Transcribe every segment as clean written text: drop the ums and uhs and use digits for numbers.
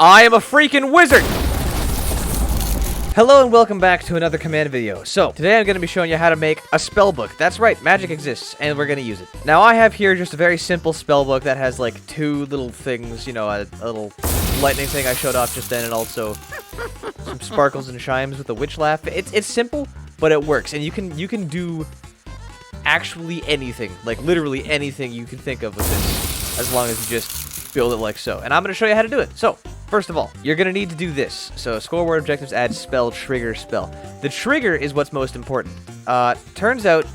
I am a freaking wizard! Hello and welcome back to another command video. So, today I'm going to be showing you how to make a spellbook. That's right, magic exists, and we're going to use it. Now, I have here just a very simple spellbook that has like two little things, you know, a little lightning thing I showed off just then, and also some sparkles and chimes with a witch laugh. It's simple, but it works, and you can do actually anything, like literally anything you can think of with this, as long as you just build it like so. And I'm going to show you how to do it. So, first of all, you're going to need to do this. So, Scoreboard Objectives adds spell, trigger, spell. The trigger is what's most important. Turns out,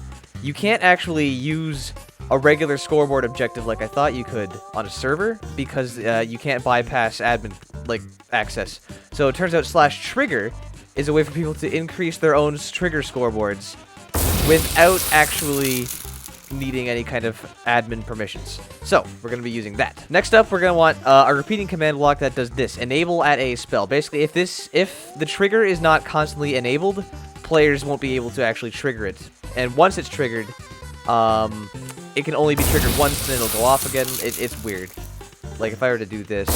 you can't actually use a regular scoreboard objective like I thought you could on a server, because you can't bypass admin, like, access. So, it turns out /trigger is a way for people to increase their own trigger scoreboards without actually needing any kind of admin permissions. So, we're going to be using that. Next up, we're going to want a repeating command block that does this. Enable at a spell. Basically, if the trigger is not constantly enabled, players won't be able to actually trigger it. And once it's triggered, it can only be triggered once, and then it'll go off again. It's weird. Like, if I were to do this...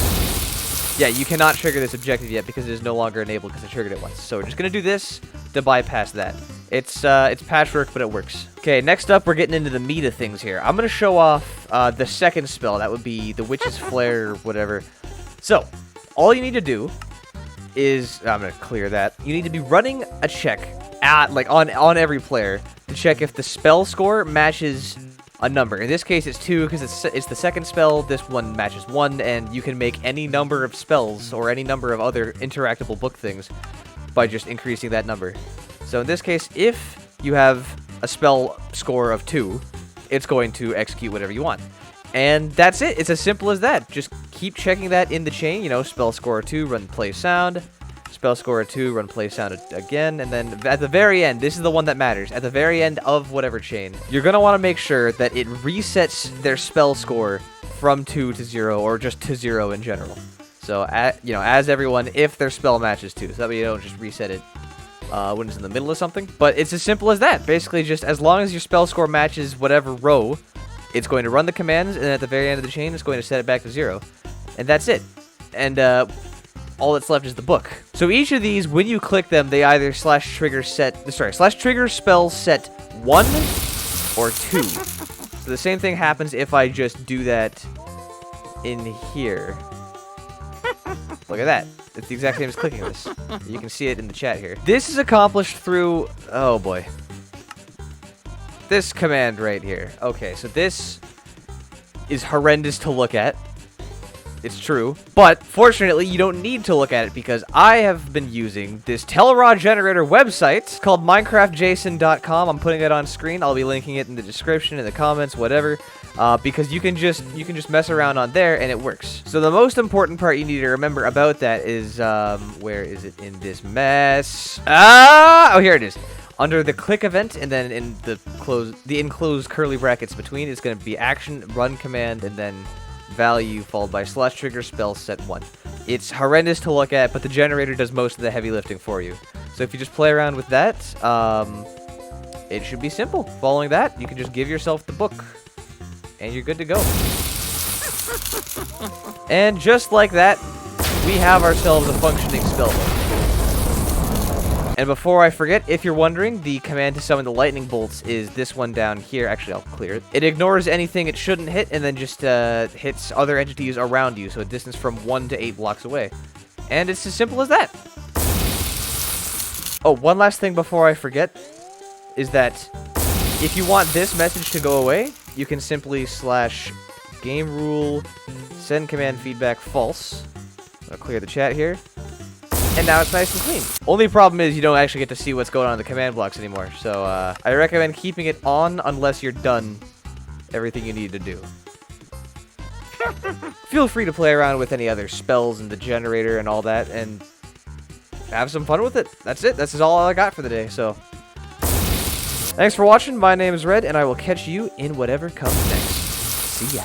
Yeah, you cannot trigger this objective yet because it is no longer enabled because I triggered it once. So we're just going to do this to bypass that. It's patchwork, but it works. Okay, next up, we're getting into the meat of things here. I'm going to show off the second spell. That would be the Witch's Flair or whatever. So, all you need to do is... I'm going to clear that. You need to be running a check on every player to check if the spell score matches a number. In this case, it's 2 because it's the second spell. This one matches 1, and you can make any number of spells or any number of other interactable book things by just increasing that number. So in this case, if you have a spell score of 2, it's going to execute whatever you want. And that's it. It's as simple as that. Just keep checking that in the chain. You know, spell score 2, run play sound. Spell score 2, run play sound again, and then at the very end, this is the one that matters, at the very end of whatever chain, you're going to want to make sure that it resets their spell score from 2 to 0, or just to 0 in general. So, you know, as everyone, if their spell matches 2, so that way you don't just reset it when it's in the middle of something. But it's as simple as that. Basically, just as long as your spell score matches whatever row, it's going to run the commands, and at the very end of the chain, it's going to set it back to 0. And that's it. And, all that's left is the book. So each of these, when you click them, they either /trigger spell set 1 or 2. So the same thing happens if I just do that in here. Look at that. It's the exact same as clicking this. You can see it in the chat here. This is accomplished through... Oh boy. This command right here. Okay, so this is horrendous to look at. It's true, but fortunately you don't need to look at it because I have been using this Teleron Generator website called minecraftjson.com. I'm putting it on screen. I'll be linking it in the description, in the comments, whatever, because you can just mess around on there and it works. So the most important part you need to remember about that is where is it in this mess? Oh, here it is. Under the clickEvent, and then in the enclosed curly brackets between, it's going to be action, run command, and then value followed by /trigger spell set 1. It's horrendous to look at, but the generator does most of the heavy lifting for you. So if you just play around with that, it should be simple. Following that, you can just give yourself the book, and you're good to go. And just like that, we have ourselves a functioning spellbook. And before I forget, if you're wondering, the command to summon the lightning bolts is this one down here. Actually, I'll clear it. It ignores anything it shouldn't hit, and then just hits other entities around you, so a distance from 1 to 8 blocks away. And it's as simple as that. Oh, one last thing before I forget, is that if you want this message to go away, you can simply /game rule send command feedback false. I'll clear the chat here. And now it's nice and clean. Only problem is you don't actually get to see what's going on in the command blocks anymore. So I recommend keeping it on unless you're done everything you need to do. Feel free to play around with any other spells and the generator and all that, and have some fun with it. That's it. This is all I got for the day. So thanks for watching. My name is Red, and I will catch you in whatever comes next. See ya.